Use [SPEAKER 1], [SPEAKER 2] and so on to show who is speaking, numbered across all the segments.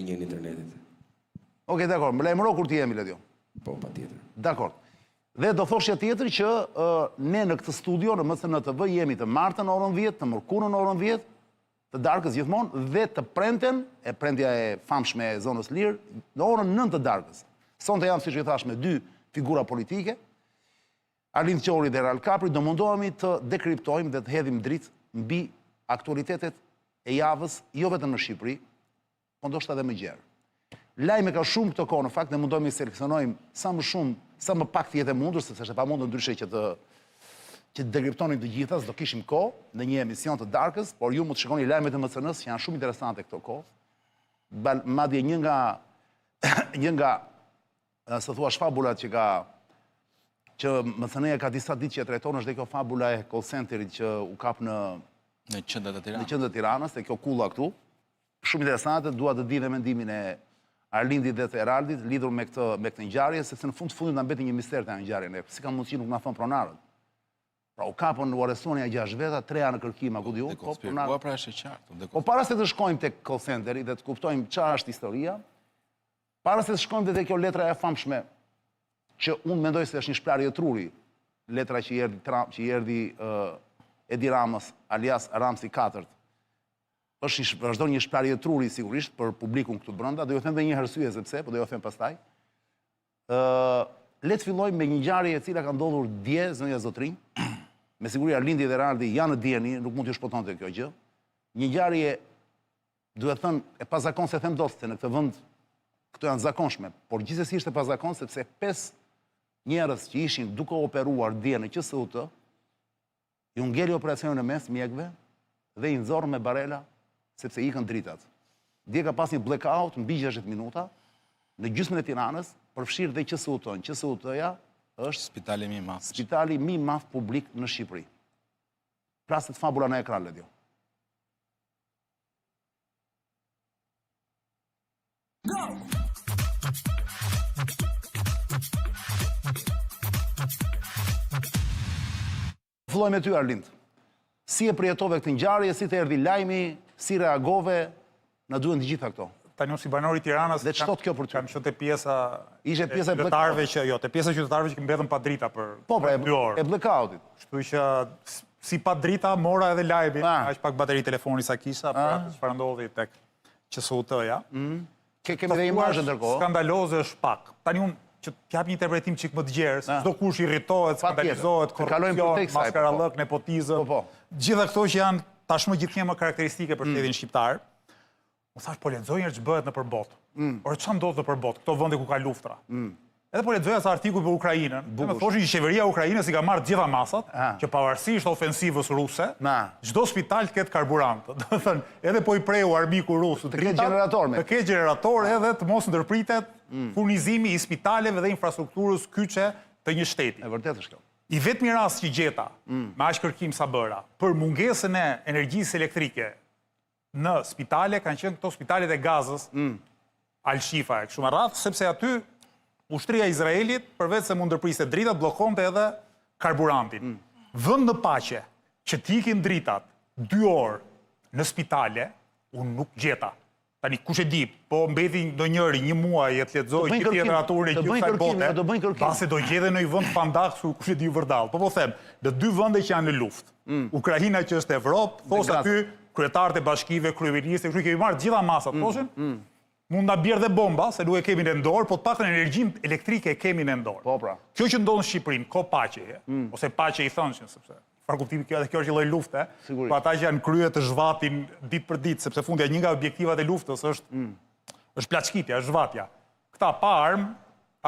[SPEAKER 1] linjën e internetit.
[SPEAKER 2] Okej, dakor, më lajmëro kur ti jemi, Ledio.
[SPEAKER 1] Po, patjetër.
[SPEAKER 2] Dakor. Dhe do thoshja tjetër që ne në këtë studio në MCN TV jemi të martën orën 10, të mërkurën orën 10, të darkës gjithmonë dhe të premten, e prendja e famshme e zonës Lirë, në orën 9 të darkës. Sonte jam, siç i thash, me 2 figura politike, Arlind Qori dhe Ral Kapri, do mundohemi të dekriptojmë dhe të hedhim dritë mbi aktualitetet e javës, jo vetëm në Shqipëri, po ndoshta edhe më gjerë. Lajme ka shumë këto kohë, në fakt, ne mundohemi të seleksionojmë sa më shumë, sa më pak të jetë e mundur, sepse është e pamundur ndryshe që të dekriptonin të gjitha, s'do kishim kohë në një emision të darkës, por ju mund të shikoni lajmet e MCN-s që janë shumë interesante këto kohë. Madje një nga se thua shfabulat që MCN-ja ka disa ditë që e trajton është dhe kjo fabula e call centerit që u kap në
[SPEAKER 1] qendër
[SPEAKER 2] të Tiranës, dhe kjo kulla këtu. Shumë interesante, dua të di dhe mendimin e Arlindit dhe të Eraldit lidhur me këtë ngjarje, sepse në fundit na mbeti një mister të ngjarjen. Si ka mundësi nuk na thon pronarët. Pra u kapën, u arrestuan 6 veta, 3 në kërkim, ku diu,
[SPEAKER 1] po pronarët. Pra është e qartë.
[SPEAKER 2] Po para se të shkojmë tek call centeri dhe të kuptojmë çfarë është historia, para se të shkojmë te kjo letra e famshme që unë mendoj se është një shplarje truri, letra që i erdhi Edi Ramës alias Ramsi 4. Është vazhdon një shplarje truri sigurisht për publikun këtu brenda, do ju them edhe një arsye sepse, po do ju them pastaj. Le të fillojmë me një ngjarje e cila ka ndodhur dje, zonja Zotrinj. Me siguri Arlindi dhe Eraldi janë në dieni, nuk mund t'ju shpotonte kjo gjë. Një ngjarje, duhet thënë, e pazakonse them dot se në këtë vend këto janë zakonshme, por gjithsesi është e pazakonse sepse 5 njerëz që ishin duke operuar dje në QSUT, ju ngeli operacionin në mes mjekëve dhe i nxorën me barela sepse ikën dritat. Dje ka pas një blackout mbi 60 minuta në gjysmën e Tiranës, përfshirë dhe QSUT-n. QSUT-ja është
[SPEAKER 1] spitali
[SPEAKER 2] më i madh publik në Shqipëri. Praset fabula në ekran, Ledio. Filloj me ty, Arlind. Si e përjetove këtë ngjarje, si të erdhi lajmi, si reagove, na duhen të gjitha këto.
[SPEAKER 3] Tani unë si banor i Tiranës,
[SPEAKER 2] dhe ç'thot kjo për ty?
[SPEAKER 3] Kam qenë te pjesa
[SPEAKER 2] e
[SPEAKER 3] qytetarëve që mbetën pa drita për 2 orë.
[SPEAKER 2] E blackoutit.
[SPEAKER 3] Kështu që si pa drita mora edhe lajmin, aq pak bateri telefoni sa kisha, për çfarë ndodhi tek QSUT-ja.
[SPEAKER 2] Kemi dhe imazhe ndërkohë.
[SPEAKER 3] Skandaloze është pak. Tani unë që t'jap një interpretim çik më të gjerë, se çdo kush irritohet, skandalizohet, korrupsion, maskarallëk, nepotizëm. Gjitha këto që janë tashmë gjithnjë më karakteristike për shtetin shqiptar. U thash, po lexoj që bëhet në përbot. Por çfarë ndodh në përbot, këto vende ku ka luftra? Edhe po lexoja sa artikull për Ukrainën, më thoshin që qeveria e Ukrainës i ka marrë gjitha masat, që pavarësisht ofensivës ruse, çdo spital të ketë karburant. Do të thënë, edhe po i preu armiku rus, të ketë generator edhe të mos ndërpritet furnizimi i spitaleve dhe infrastrukturës kyçe të një shteti.
[SPEAKER 2] E vërtetë është kjo.
[SPEAKER 3] I vetmi rast që gjeta, me aq kërkim sa bëra, për mungesën e energjisë elektrike në spitale, kanë qenë këto spitalet e Gazës, Al-Shifa e kështu me radhë, sepse aty ushtria e Izraelit, përveç se mund ndërpriste dritat, bllokonte edhe karburantin. Vend në paqe që t'ikin dritat 2 orë në spitale, unë nuk gjeta. Tani, kush e di, po mbeti ndonjëri 1 muaj e të lexojë gjithë literaturën e gjithë bote, pasi do gjete në një vend pandak, kush e di vërdall. Po them, në 2 vende që janë në luftë. Ukraina që është Evropë, thos aty kryetarët e bashkive, kryeministët, kështu kemi marrë gjitha masat, thoshin, mund na bjerë dhe bomba, se nuk e kemi në dorë, po të paktën energjinë elektrike e kemi në dorë.
[SPEAKER 2] Po pra.
[SPEAKER 3] Kjo që ndodh në Shqipërinë, ko paqe, ose paqe i thënshën, sepse çfarë kuptimi kjo edhe kjo është një lloj lufte, po ata që janë krye të zhvatin ditë për ditë, sepse fundja një nga objektivat e luftës është plaçkitja, është zhvatja. Këta pa armë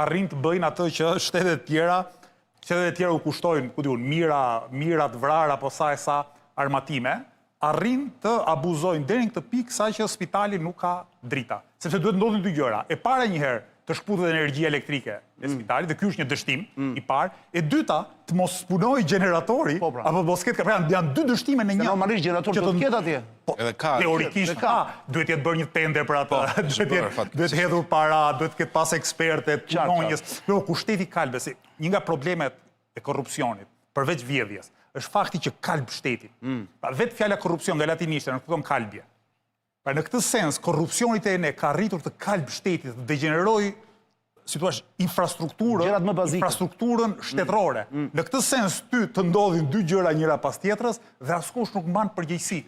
[SPEAKER 3] arrin të bëjnë atë që shtetet tjera u kushtojnë, ku diun, mira të vrara apo sa e sa armatime, arrin të abuzojnë deri në këtë pikë sa që spitali nuk ka drita. Sepse duhet ndodhin 2 gjëra. E para njëherë të shkputet energjia elektrike e spitalit, dhe ky është një dështim i parë. E dyta, të mos punojë generatori, apo mos ketë, pra janë 2 dështime në një.
[SPEAKER 2] Se normalisht generatori do të ketë atje.
[SPEAKER 1] Edhe ka.
[SPEAKER 3] Teorikisht ka. Duhet jetë bërë një tender për atë. Duhet hedhur para, duhet ketë pas eksperte, punonjës. Jo, ku shteti kalbe, se një nga problemet e korrupsionit, përveç vjedhjes, është fakti që kalb shtetin. Pra vetë fjala korrupsion nga latinishtja nuk kupton kalbje. Pra në këtë sens, korrupsioni e ka rritur të kalb shtetit, të degeneroj
[SPEAKER 2] Gjërat më bazike.
[SPEAKER 3] infrastrukturën shtetërore. Në këtë sens, ty të ndodhin dy gjëra njëra pas tjetrës dhe askush nuk mban përgjegjësi.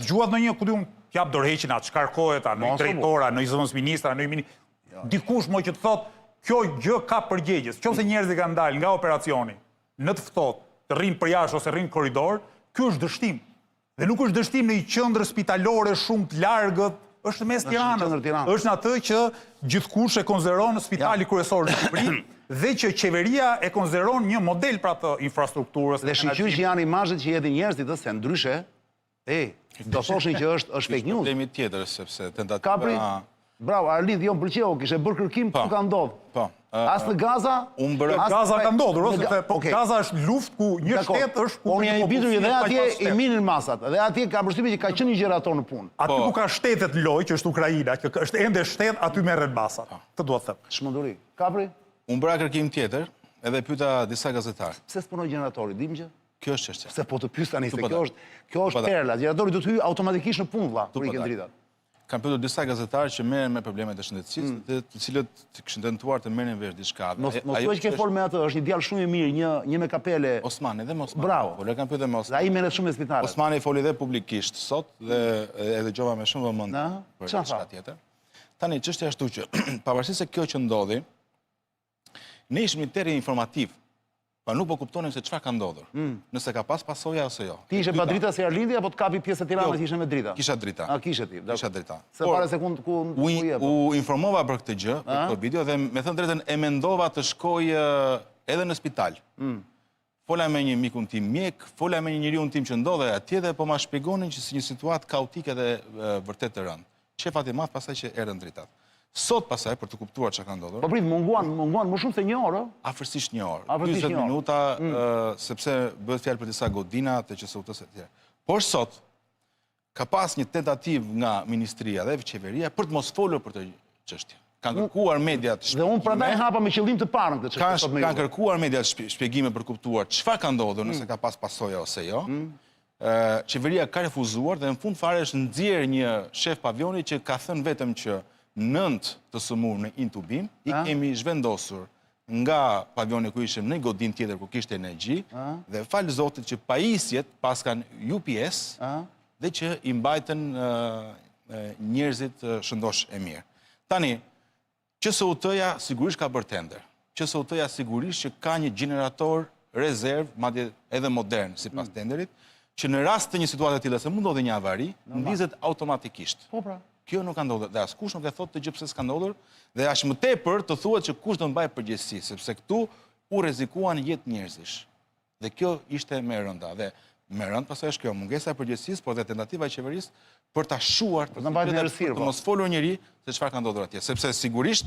[SPEAKER 3] Gjuat në një, ku diun, t'jap dorëheqjen atë shkarkohet, në një drejtora, në një zëvendës ministra, në një ministër. Dikush më që të thotë, kjo gjë ka përgjegjes. Nëse njerëzit kanë dalë nga operacioni në të ftohtë, të rrinë përjashtë ose rrinë korridor, ky është dështim. Dhe nuk është dështim në një qendër spitalore shumë të largët, është mes Tiranës. Është në atë që gjithkush e konsideron në spitali kryesor në Shqipëri dhe që qeveria e konsideron një model për atë infrastrukturës.
[SPEAKER 2] Dhe shiqysh që janë imazhet që hedhin njerëzit se ndryshe, do thoshin që është fake news.
[SPEAKER 1] Problemi tjetër sepse
[SPEAKER 2] Kapri,
[SPEAKER 1] tentativa.
[SPEAKER 2] bravo, Arlind, jo më pëlqeu, kishe bërë kërkim ku ka ndodhur.
[SPEAKER 1] Po.
[SPEAKER 2] As në Gaza,
[SPEAKER 3] Gaza ka ndodhur, ose po Gaza është luftë ku një shtet është ku
[SPEAKER 2] unë jam i bindur dhe atje i minin masat. Dhe atje ka përshtypjen që ka qenë një gjerator në punë.
[SPEAKER 3] Aty ku ka shtetet loj, që është Ukraina, që është ende shtet, aty merren masat. Të duhet të them.
[SPEAKER 2] Çmenduri. Kapri,
[SPEAKER 1] Unë bëra kërkim tjetër edhe pyeta disa gazetarë.
[SPEAKER 2] pse s'punoj gjeneratori, dim që?
[SPEAKER 1] Kjo është çështja.
[SPEAKER 2] Se po të pyes tani se
[SPEAKER 1] Po,
[SPEAKER 2] kjo është perla. Gjeneratori do të hyjë automatikisht në punë vlla, kur i ke dritat.
[SPEAKER 1] Kam pyetur disa gazetarë që merren me problemet e shëndetësisë, të cilët kishin tentuar të merren vesh diçka.
[SPEAKER 2] Mos thuaj që ke folë me atë, është një djalë shumë i mirë, një me kapele.
[SPEAKER 1] Osmani dhe Osmani.
[SPEAKER 2] Bravo.
[SPEAKER 1] Po le kam pyetur me
[SPEAKER 2] Dhe
[SPEAKER 1] Osmani.
[SPEAKER 2] ai merret shumë me spitalet.
[SPEAKER 1] Osmani foli dhe publikisht sot dhe e dëgjova me shumë vëmendje për
[SPEAKER 2] Çfarë
[SPEAKER 1] diçka
[SPEAKER 2] tha?
[SPEAKER 1] tjetër. Tani çështja është që pavarësisht se kjo që ndodhi, ne ishim një terri informativ. Pa nuk po kuptonim se çfarë ka ndodhur. Nëse ka pas pasoja ose jo.
[SPEAKER 2] Ti ishe pa drita si Arlindi apo të kapi pjesë e Tiranës që ishe me drita?
[SPEAKER 1] Kisha drita.
[SPEAKER 2] A kishe ti?
[SPEAKER 1] Kisha drita.
[SPEAKER 2] Se pare se ku je.
[SPEAKER 1] U informova për këtë gjë, për këtë video, dhe me thënë drejtën e mendova të shkoj edhe në spital. Fola me një mikun tim mjek, fola me një njeriu tim që ndodhe atje dhe po ma shpjegonin që si një situatë kaotike dhe vërtet të rëndë. Shefat i madh pasaj që erën dritat. Sot pasaj, për të kuptuar që ka ndodhur,
[SPEAKER 2] Po prit, munguan më shumë se një orë.
[SPEAKER 1] afërsisht një orë,
[SPEAKER 2] Afërsisht
[SPEAKER 1] 20
[SPEAKER 2] një orë.
[SPEAKER 1] minuta, sepse bëhet fjalë për disa godina të QSU-s e tjerë. Por sot, ka pas një tentativë nga Ministria dhe qeveria për të mos folur për të çështje. Kanë kërkuar mediat
[SPEAKER 2] Dhe unë prandaj hapa me qëllim të parën këtë çështje sot me
[SPEAKER 1] Kanë
[SPEAKER 2] ju.
[SPEAKER 1] kërkuar mediat shpjegime për kuptuar çfarë ka ndodhur, nëse ka pas pasoja ose jo. Qeveria ka refuzuar dhe në fund fare është nxjerrë një shef pavioni që ka thënë vetëm që 9 të sëmurë në intubim, i kemi zhvendosur nga pavioni ku ishim në një godin tjetër ku kishte energji, dhe falë Zotit që pajisjet pas kanë UPS dhe që i mbajtën njerëzit shëndosh e mirë. Tani, QSU-ja sigurisht ka bërë tender. QSU-ja sigurisht që ka një generator rezerv, madje edhe modern sipas tenderit, që në rast të një situate të tillë se mund ndodhi një avari, ndizet automatikisht.
[SPEAKER 2] Po pra.
[SPEAKER 1] Kjo nuk ka ndodhur dhe askush nuk e thot të gjë pse s'ka ndodhur dhe aq më tepër të thuhet që kush do mbaj përgjegjësi, sepse këtu u rrezikuan jetë njerëzish. Dhe kjo ishte më e rënda dhe më rënd pastaj është kjo mungesa e përgjegjësisë, por dhe tentativa e qeverisë për ta shuar të mos folur njëri se çfarë ka ndodhur atje, sepse sigurisht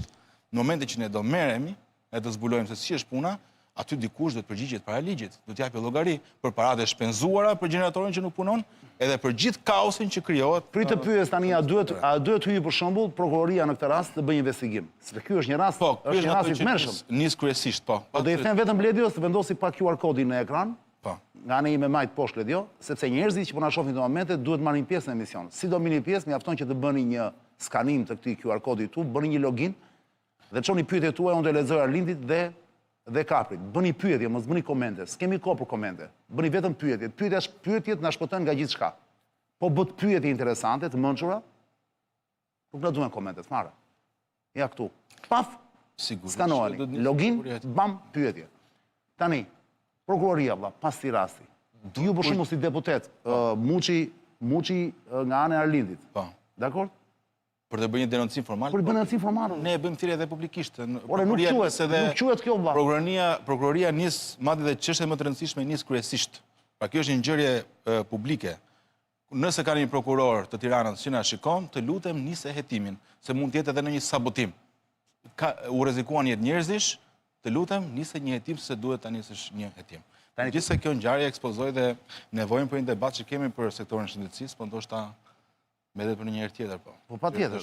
[SPEAKER 1] në momentin që ne do merremi e do zbulojmë se si është puna, aty dikush do të përgjigjet para ligjit, do të japë llogari për paratë shpenzuara për gjeneratorin që nuk punon, edhe për gjithë kaosin që krijohet.
[SPEAKER 2] Prit të pyes tani, a duhet hyjë për shembull prokuroria në këtë rast të bëjë investigim? Sepse ky është një rast, është një rast i tmerrshëm.
[SPEAKER 1] Nis kryesisht, po.
[SPEAKER 2] Po do i them vetëm Bledios të vendosi pa QR kodin në ekran.
[SPEAKER 1] Po.
[SPEAKER 2] Nga ana ime majt poshtë Bledio, sepse njerëzit që po na shohin në momente duhet marrin pjesë në emision. Si do marrin pjesë, mjafton që të bëni një skanim të këtij QR kodi YouTube, bëni një login dhe çoni pyetjet tuaja, unë do lexoj Arlindit dhe Kaprit. Bëni pyetje, mos bëni komente. S'kemi kohë për komente. Bëni vetëm pyetjet. Pyetjet na shpëtojnë nga gjithçka. Po bët pyetje interesante, të mençura, nuk na duhen komentet fare. Ja këtu. Paf, skanoheni. Login, bam, pyetje. Tani, prokuroria, vlla, pas këtij rasti. Ju për shembull si deputet, Muçi nga ana e Arlindit.
[SPEAKER 1] Po.
[SPEAKER 2] Dakor?
[SPEAKER 1] Për të bërë një denoncim formal?
[SPEAKER 2] Për të bërë denoncim formal.
[SPEAKER 1] Ne e bëjmë thirrje edhe publikisht.
[SPEAKER 2] Ore, nuk quhet kjo vlla.
[SPEAKER 1] Prokuroria nis madje dhe çështjet më të rëndësishme nis kryesisht. Pra kjo është një ngjarje publike. Nëse ka një prokuror të Tiranës që na shikon, të lutem nis e hetimin, se mund të jetë edhe në një sabotim. U rrezikuan jetë njerëzish, të lutem nis një hetim se duhet ta nisësh një hetim. Gjithsesi kjo ngjarje ekspozoi dhe nevojën për një debat që kemi për sektorin e shëndetësisë, po ndoshta edhe për një herë tjetër, po.
[SPEAKER 2] Po patjetër.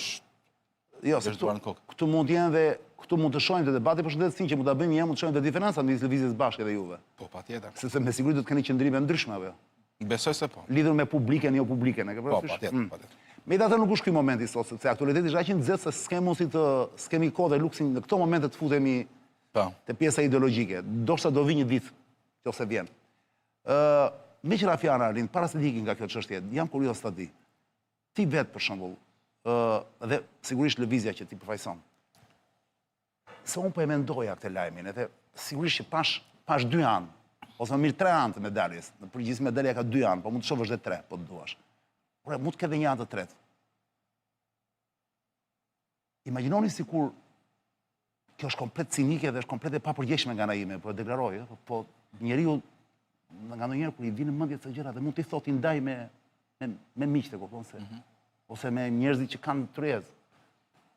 [SPEAKER 2] Jo, se këtu mund të jenë dhe këtu mund të shohim të debati për shëndetësinë që mund ta bëjmë një mund të shohim të diferencat midis lëvizjes bashkë dhe juve.
[SPEAKER 1] Po patjetër.
[SPEAKER 2] Sepse me siguri do të keni qëndrime ndryshme apo jo?
[SPEAKER 1] Besoj se po.
[SPEAKER 2] Lidhur me publiken, jo publiken, e ke
[SPEAKER 1] Po,
[SPEAKER 2] parasysh?
[SPEAKER 1] patjetër.
[SPEAKER 2] Me i nuk është ky momenti sot, sepse aktualiteti është aq i nxehtë se s'kemi kohë dhe luksin në këto momente të futemi te pjesa ideologjike. Ndoshta do vi një ditë, nëse vjen. Me qëra fjara, Arlin, para se dikin nga kjo çështje, jam kurioz ta di. Ti vetë për shembull, dhe sigurisht lëvizja që ti përfaqëson. Se unë po e mendoja këtë lajmin, edhe sigurisht që pash 2 anë, ose më mirë 3 anë të medaljes. Në përgjithësi medalja ka 2 anë, po mund të shohësh edhe 3, po të duash. Por mund të ketë një anë të tretë. Imagjinoni sikur kjo është komplet cinike dhe është komplet e papërgjeshme nga ana ime, po e deklaroj, po njeriu nga ndonjëherë kur i vinë në mendje të gjëra dhe mund t'i thotë i ndaj me miqtë, kupton se ose me njerëzit që kanë tryezë.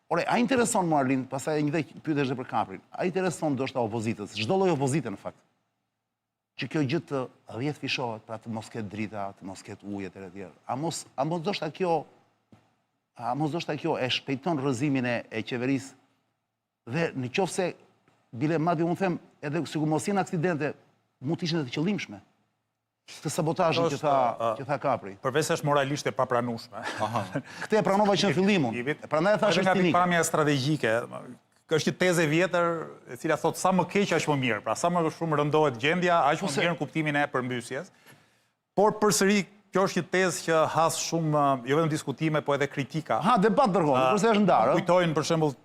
[SPEAKER 2] Ore, a intereson mua Arlin, pastaj një dhe pyetesh edhe për Kaprin. A intereson ndoshta opozitës, çdo lloj opozite në fakt, që kjo gjë të 10 fishohet, pra të mos ketë drita, të mos ketë ujë etj. A mos ndoshta kjo e shpejton rrëzimin e qeverisë dhe në qoftë se bile madje unë them edhe sikur mos jenë aksidente, mund të ishin edhe të qëllimshme. Të sabotazhin që tha Kapri.
[SPEAKER 3] Përveç se është moralisht e papranueshme.
[SPEAKER 2] Këtë e pranova që në fillimun. Prandaj thash është cinik.
[SPEAKER 3] Nga pikpamja strategjike, është një tezë e vjetër e cila thotë sa më keq aq më mirë. Pra sa më shumë rëndohet gjendja, aq më mirë në kuptimin e përmbysjes. Por përsëri kjo është një tezë që has shumë jo vetëm diskutime, po edhe kritika.
[SPEAKER 2] Debat dërgon, kurse është ndarë.
[SPEAKER 3] Kujtojnë për shembull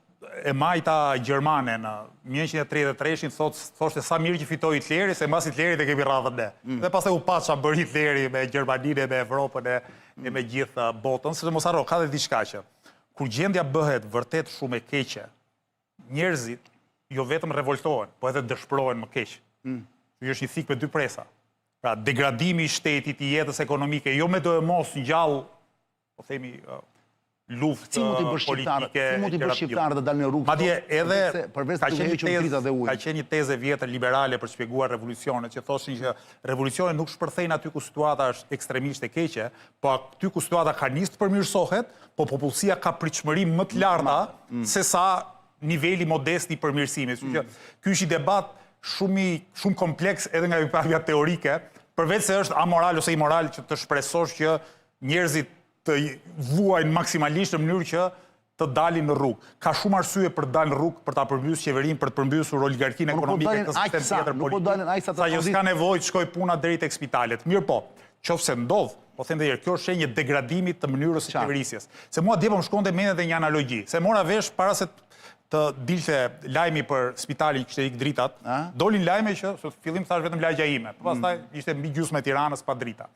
[SPEAKER 3] e majta gjermane në 1933-shin thoshte sa mirë që fitoi Hitleri, se mbas Hitlerit e kemi radhën ne. Dhe pastaj u paça bëri Hitleri me Gjermaninë, me Evropën e me gjithë botën, sepse mos harro, ka dhe diçka që kur gjendja bëhet vërtet shumë e keqe, njerëzit jo vetëm revoltohen, po edhe dëshpërohen më keq. Ky është një thik me 2 presa. Pra degradimi i shtetit, i jetës ekonomike, jo me do e mos ngjall, po themi luftë politike.
[SPEAKER 2] Si mund t'i bësh shqiptarët të dalin në rrugë?
[SPEAKER 3] Madje edhe
[SPEAKER 2] përveç të hequr drita dhe ujë.
[SPEAKER 3] Ka qenë një tezë vjetër liberale për të shpjeguar revolucionet, që thoshin që revolucionet nuk shpërthejnë aty ku situata është ekstremisht e keqe, po aty ku situata ka nisë të përmirësohet, po popullsia ka pritshmëri më të larta se sa niveli modest i përmirësimit. Ky është një debat shumë kompleks edhe nga pikpamja teorike, përveç se është amoral ose imoral që të shpresosh që njerëzit të vuajnë maksimalisht në mënyrë që të dalin në rrugë. Ka shumë arsye për të dalë në rrugë, për ta përmbysur qeverinë, për të përmbysur oligarkinë ekonomike të sistemit tjetër politik. Sa që s'ka nevojë të shkojë puna deri tek spitalet. Mirë po, qofse ndodh, po them edhe herë, kjo është shenjë degradimi të mënyrës së qeverisjes. Se mua dje po më shkonte mendja edhe një analogji. Se mora vesh para se të dilte lajmi për spitalin që kishte ikë dritat, dolin lajme që në fillim thash vetëm lagja ime, pastaj ishte mbi gjysmë e Tiranës pa drita.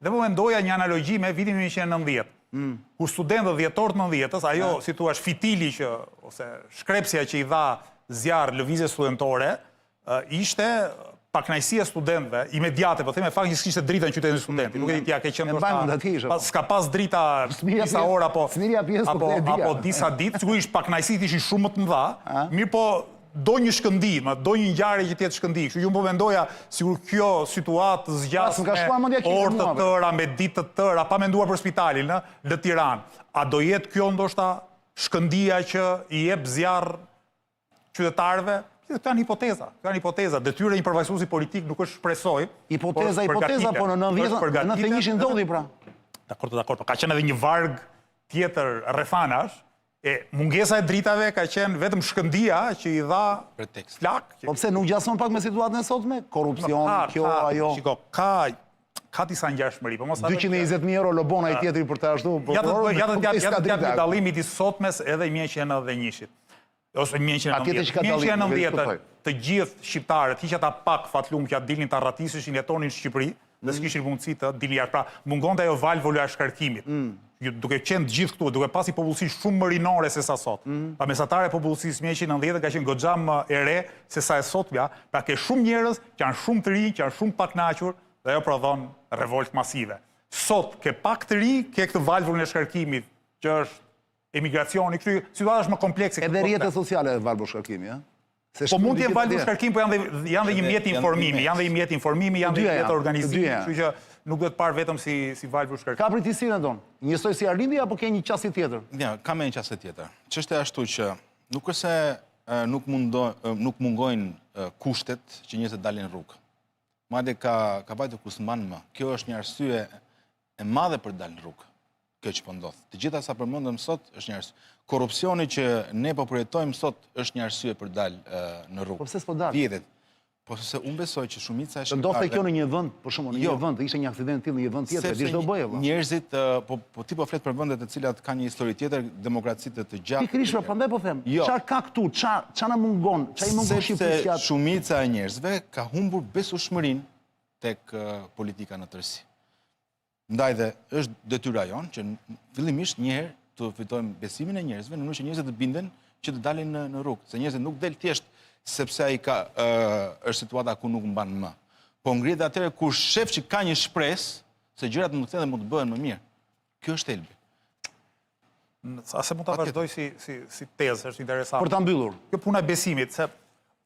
[SPEAKER 3] Dhe po mendoja një analogji me vitin 1990, kur studentët dhjetor të 90-s, ajo si thua fitili që ose shkrepsja që i dha zjarr lëvizjes studentore, ishte pakënaqësia studentëve imediate, po them me faktin se kishte drita në qytetin e studentit. Nuk e di ti a ke qenë s'ka pas drita disa orë apo disa ditë, sigurisht pakënaqësitë ishin shumë më të mëdha, mirë po do një shkëndim, do një ngjarje që tjetë shkëndim. Kështu ju më po mendoja, sigur kjo situatë zgjas me orë të tëra, me ditë të tëra, pa menduar për spitalin në Tiranë. A do jetë kjo ndoshta shkëndia që i jep zjarr qytetarëve? Kjo janë hipoteza. Kjo janë hipoteza. Detyra një përfaqësuesi politik nuk është shpresoj.
[SPEAKER 2] Hipoteza, po në 91-shin ndodhi pra.
[SPEAKER 3] Dakor. Ka qenë edhe një varg tjetër rrethanash. Mungesa e dritave ka qenë vetëm shkëndia që i dha flak.
[SPEAKER 2] Po pse nuk gjason pak me situatën e sotme? Korrupsion, kjo, ajo.
[SPEAKER 3] Shiko, ka disa ngjashmëri.
[SPEAKER 2] 220.000 euro lobon ai tjetri për të ashtu.
[SPEAKER 3] Ja të japë dallimit i sotmes edhe 1991-shit. Ose 1990. Të gjithë shqiptarët, hiq ata pak fatlum që dilnin ta rratiseshin, jetonin në Shqipëri, dhe s'kishin mundësi të dilnin jashtë. Pra, mungonte ajo valvula e shkarkimit. Duke qenë gjithë këtu, duke pasi popullsi shumë më rinore se sa sot. Pa mesatare popullsisë 1990 ka qenë goxha më e re se sa e sotmja, pra ke shumë njerëz që janë shumë të rinj, që janë shumë pakënaqur dhe ajo prodhon revoltë masive. Sot ke pak të rinj, ke këtë valvulën e shkarkimit, që është emigracioni, kështu situata është më komplekse.
[SPEAKER 2] Edhe rrjetet sociale e valvulës shkarkimi, ëh?
[SPEAKER 3] Po mund të jenë valvulë shkarkim, po janë dhe një mjet informimi, janë dhe një organizimi, kështu që nuk do të parë vetëm si valvulë shkarkim.
[SPEAKER 2] Kapri ti si në donë? Njësoj si Arlindi apo ke një qasje tjetër?
[SPEAKER 1] Ja, ka me një qasje tjetër. Çështja është ashtu që nuk është se nuk mungojnë kushtet që njerëzit dalin në rrugë. Madje ka vajtur kusman më. Kjo është një arsye e madhe për të dalë në rrugë. kjo që po ndodh. Të gjitha sa përmendëm sot është një arsye. Korrupsioni që ne po përjetojmë sot është një arsye për dalë në rrugë.
[SPEAKER 2] Po pse s'po dalë?
[SPEAKER 1] Vjedhet. Po se unë besoj që shumica e
[SPEAKER 2] Të ndodhte kjo në një vend, për shembull, në një vend, ishte një aksident tillë në një vend tjetër, di çdo bëje valla.
[SPEAKER 1] Njerëzit po ti po flet për vende të cilat kanë një histori tjetër, demokracitë të gjatë.
[SPEAKER 2] Pikërisht, prandaj po them.
[SPEAKER 1] Jo.
[SPEAKER 2] Çfarë ka këtu? Ç'a na mungon? Ç'a i mungon Shqipërisë?
[SPEAKER 1] Sepse shumica e njerëzve ka humbur besueshmërinë tek politika në tërësi. Ndaj dhe është detyra jonë që fillimisht një herë të fitojmë besimin e njerëzve në mënyrë që njerëzit të binden që të dalin në rrugë. Se njerëzit nuk del thjesht sepse ai është situata ku nuk mban më. Po ngrihet atëherë kur shef që ka një shpresë se gjërat mund të mund të bëhen më mirë. Kjo është thelbi.
[SPEAKER 3] Ase mund ta vazhdoj si tezë, është interesante.
[SPEAKER 2] Për ta mbyllur.
[SPEAKER 3] Kjo puna e besimit, se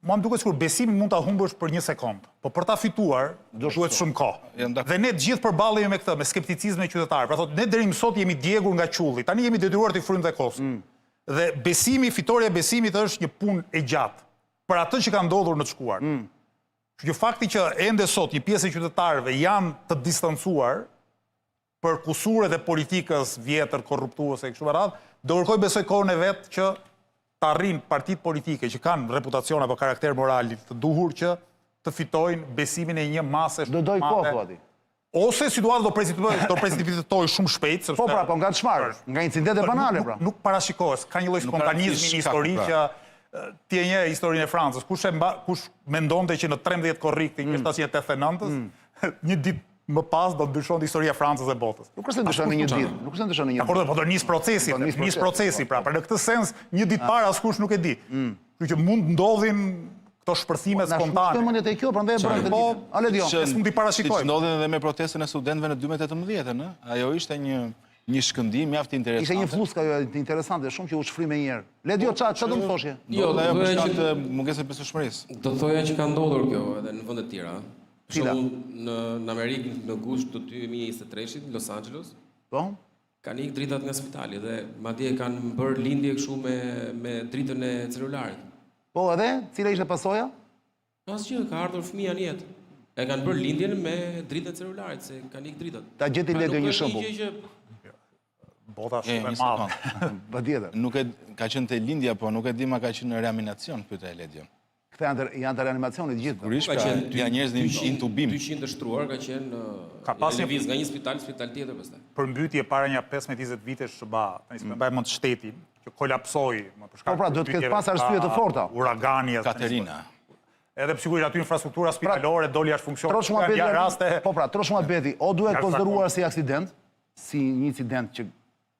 [SPEAKER 3] mua më duket sikur besimin mund ta humbësh për 1 sekond, po për ta fituar duhet shumë kohë. Dhe ne të gjithë përballemi me këtë, me skepticizmin e qytetarëve. Pra thotë, ne deri më sot jemi djegur nga qulli. Tani jemi detyruar të frymëm të kos. Dhe besimi, fitoria e besimit është një punë e gjatë për atë që ka ndodhur në të shkuar. Që fakti që ende sot një pjesë e qytetarëve janë të distancuar për kusuret e politikës vjetër, korruptuese e kështu me radhë, do kërkoj besoj kohën e vet që të arrin partitë politike që kanë reputacion apo karakter moral të duhur që të fitojnë besimin e një mase
[SPEAKER 2] Do doj kohë po aty.
[SPEAKER 3] Ose situata do precipitohet shumë shpejt, sepse
[SPEAKER 2] Po pra, po nga çfarë? Nga incidente banale pra.
[SPEAKER 3] Nuk parashikohet, ka një lloj spontanizmi në histori që ti e një historinë e Francës, kush mendonte që në 13 korrikti 1789-s, një ditë më pas do të ndryshonte historia e Francës dhe botës.
[SPEAKER 2] Nuk është ndryshon në një ditë, nuk është ndryshon në një ditë.
[SPEAKER 3] Dakor, po do nis procesi, pra, në këtë sens një ditë para askush nuk e di. Kështu që mund ndodhin këto shpërthime spontane.
[SPEAKER 2] Na shkojmë te kjo, prandaj e bëra këtë. A le dion.
[SPEAKER 3] S'mund t'i parashikoj.
[SPEAKER 1] Siç ndodhin edhe me protestën e studentëve në 2018-ën, ë? Ajo ishte një shkëndim mjaft interesante.
[SPEAKER 2] Ishte një fluska interesante, shumë që u shfrymë me njëherë. Le dio ç'a do të thoshje?
[SPEAKER 1] Jo, ajo për shkak të mungesës së besueshmërisë.
[SPEAKER 4] Do thoja që ka ndodhur kjo edhe në vende të tjera. Për shembull në Amerikë në gusht të 2023-shit në Los Angeles,
[SPEAKER 2] Po?
[SPEAKER 4] kanë ikë dritat nga spitali dhe madje kanë bërë lindje kështu me dritën e celularit.
[SPEAKER 2] Po edhe, cila ishte pasoja?
[SPEAKER 4] Asgjë, ka ardhur fëmia në jetë. E kanë bërë lindjen me dritën e celularit, se kanë ikë dritat.
[SPEAKER 2] Ta gjeti le një shembull.
[SPEAKER 3] Bota shumë e madhe.
[SPEAKER 2] Patjetër.
[SPEAKER 1] Nuk e ka qenë te lindja, po nuk e di ma ka qenë në reanimacion pyetja e Ledion.
[SPEAKER 2] Këta janë të reanimacionit gjithë.
[SPEAKER 1] Sigurisht ka janë njerëz në intubim.
[SPEAKER 4] 200 shtruar ka qenë lëviz nga një spital tjetër pastaj.
[SPEAKER 3] Përmbytje para një 15-20 vitesh SBA, tani më mbaj mend shtetin, që kolapsoi më për shkak.
[SPEAKER 2] Po pra, duhet të ketë pas arsye të forta.
[SPEAKER 3] Uragani,
[SPEAKER 1] Katerina.
[SPEAKER 3] Edhe sigurisht aty infrastruktura spitalore doli jashtë funksionit.
[SPEAKER 2] Trosh muhabeti.
[SPEAKER 3] Raste.
[SPEAKER 2] Po pra, trosh muhabeti, o duhet konsideruar si aksident, si një incident që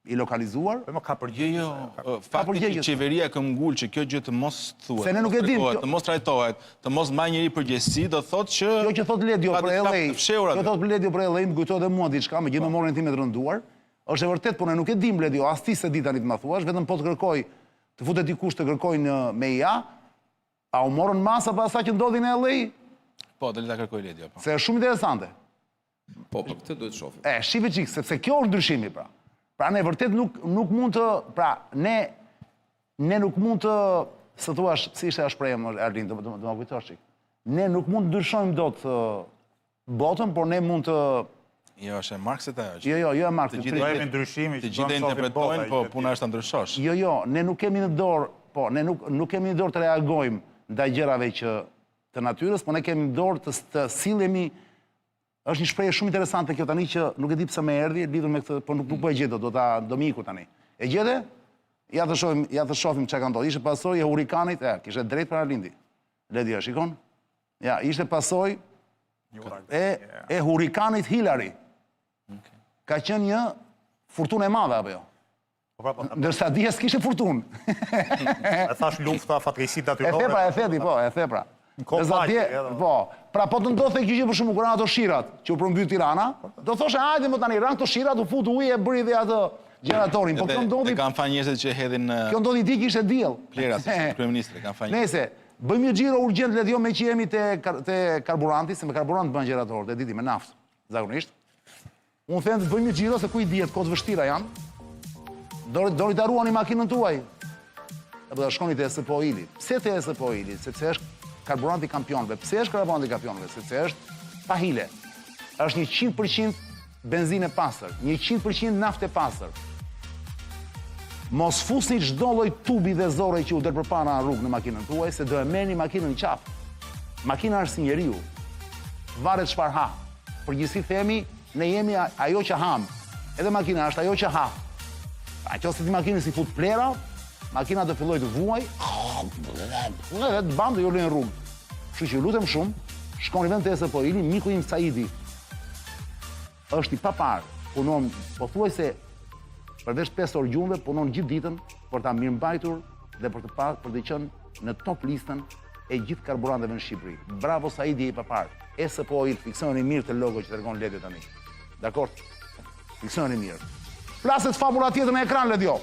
[SPEAKER 2] i lokalizuar.
[SPEAKER 3] Po më ka përgjigje.
[SPEAKER 1] Fakti që qeveria ka ngul që kjo gjë të mos thuhet.
[SPEAKER 2] Se ne nuk e dim.
[SPEAKER 1] Të mos trajtohet, të mos mbajë njëri përgjegjësi, do thotë që
[SPEAKER 2] Jo që thot Ledio për LA. Jo thot Ledio për LA, më kujtohet edhe mua diçka, me gjithë memorien time të rënduar. Është e vërtet, por ne nuk e dim Ledio, as ti se di tani të ma thuash, vetëm po të kërkoj, të futet dikush të kërkoj në meja, a u morën masa pas sa që ndodhi në LA?
[SPEAKER 1] Po, do le ta kërkoj Ledio, po.
[SPEAKER 2] Se është shumë interesante.
[SPEAKER 4] Po, për këtë duhet shohim.
[SPEAKER 2] Shive çik, sepse kjo është ndryshimi pra. Pra ne vërtet nuk mund të, pra ne nuk mund të, se thuash, si ishte a shpreja më Erlin, do ma kujtosh çik. Ne nuk mund të ndryshojmë dot botën, por ne mund të
[SPEAKER 1] Jo, është e Marxit ajo.
[SPEAKER 2] Jo e Marxit.
[SPEAKER 3] Do jemi ndryshimi.
[SPEAKER 1] Të gjithë interpretojnë, po puna është ta ndryshosh.
[SPEAKER 2] Jo, ne nuk kemi në dorë, po, ne nuk kemi në dorë të reagojmë ndaj gjërave që të natyrës, po ne kemi në dorë të sillemi. Është një shprehje shumë interesante kjo tani që nuk e di pse më erdhi lidhur me këtë, por nuk po e gjej do më iku tani. E gjete? Ja të shohim çka ka ndodhur. Ishte pasojë e hurikanit, kishte drejt para lindi. Ledia, shikon? Ja, ishte pasojë e hurikanit Hillary. Ka qenë një furtunë e madhe apo jo? Ndërsa Diaz kishte furtunë.
[SPEAKER 3] E thash lufta, fatkeqësi natyrore.
[SPEAKER 2] E the pra. Po, pra po të ndodhte kjo gjë për shkakun kur ato shirat që u përmbyt Tirana, do thoshe hajde më tani ran këto shirat u fut ujë e bëri dhe atë gjeneratorin, po kjo ndodhi.
[SPEAKER 1] Kanë fani njerëzit që hedhin
[SPEAKER 2] Kjo ndodhi di kishte diell.
[SPEAKER 1] Plera si kryeministri kanë fani.
[SPEAKER 2] Nëse bëjmë një xhiro urgjent Ledio me që jemi te karburanti, se me karburant bën gjeneratorët, e di me naftë, zakonisht. Unë them të bëjmë një xhiro se ku i dihet kohë vështira janë. Doni ta ruani makinën tuaj. Apo ta shkoni te SPO-ili. Pse te SPO-ili? Sepse është karburanti kampionëve. Pse është karburanti kampionëve? Sepse është pa hile. Është 100% benzinë e pastër, 100% naftë e pastër. Mos fusni çdo lloj tubi dhe zorre që u der përpara në rrugë në makinën tuaj, se do e merrni makinën në qafë. Makina është si njeriu. Varet çfarë ha. Përgjithësi themi, ne jemi ajo që ham. Edhe makina është ajo që ha. Nëse ti makinën si fut plera, makina do filloj të vuaj, edhe të bam dhe jo lënë rrugë. Kështu që lutem shumë, shkoni vend te SPO-ili, miku im Saidi është i papar, punon pothuajse përveç 5 orë gjumëve, punon gjithë ditën për ta mirëmbajtur dhe për të qenë në top listën e gjithë karburanteve në Shqipëri. Bravo Saidi, i papar. SPO-il, fiksoni mirë të logo që tregon Ledi tani. Dakor? Fiksoni mirë. Plaset famula tjetër në ekran, Ledio.